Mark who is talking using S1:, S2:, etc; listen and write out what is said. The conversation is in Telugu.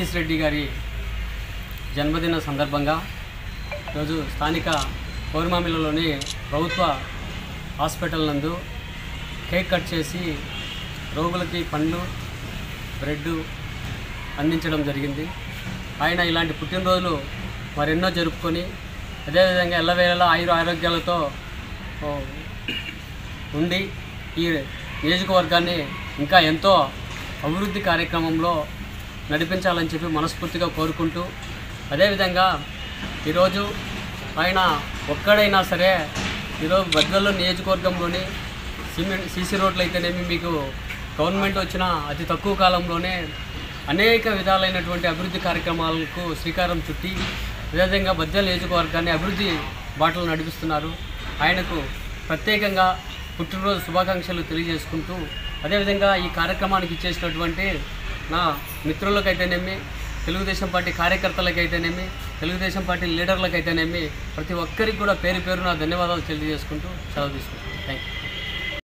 S1: జగదీష్ రెడ్డి గారి జన్మదిన సందర్భంగా ఈరోజు స్థానిక కోరమామిలలోని ప్రభుత్వ హాస్పిటల్ నందు కేక్ కట్ చేసి రోగులకి పండ్లు బ్రెడ్ అందించడం జరిగింది. ఆయన ఇలాంటి పుట్టినరోజులు మరెన్నో జరుపుకొని అదేవిధంగా ఎల్లవేళలా ఆరోగ్యాలతో ఉండి ఈ నియోజకవర్గాన్ని ఇంకా ఎంతో అభివృద్ధి కార్యక్రమంలో నడిపించాలని చెప్పి మనస్ఫూర్తిగా కోరుకుంటూ, అదేవిధంగా ఈరోజు ఆయన ఒక్కడైనా సరే ఈరోజు బద్వేలు నియోజకవర్గంలోని సీసీ రోడ్లు అయితేనేమి మీకు గవర్నమెంట్ వచ్చిన అతి తక్కువ కాలంలోనే అనేక విధాలైనటువంటి అభివృద్ధి కార్యక్రమాలకు శ్రీకారం చుట్టి అదేవిధంగా బద్వేలు నియోజకవర్గాన్ని అభివృద్ధి బాటలు నడిపిస్తున్నారు. ఆయనకు ప్రత్యేకంగా పుట్టినరోజు శుభాకాంక్షలు తెలియజేసుకుంటూ, అదేవిధంగా ఈ కార్యక్రమానికి ఇచ్చేసినటువంటి నా మిత్రులకైతేనేమి, తెలుగుదేశం పార్టీ కార్యకర్తలకైతేనేమి, తెలుగుదేశం పార్టీ లీడర్లకైతేనేమి ప్రతి ఒక్కరికి కూడా పేరు పేరున ధన్యవాదాలు తెలియజేసుకుంటూ సెలవు తీసుకుంటాను. Thank you.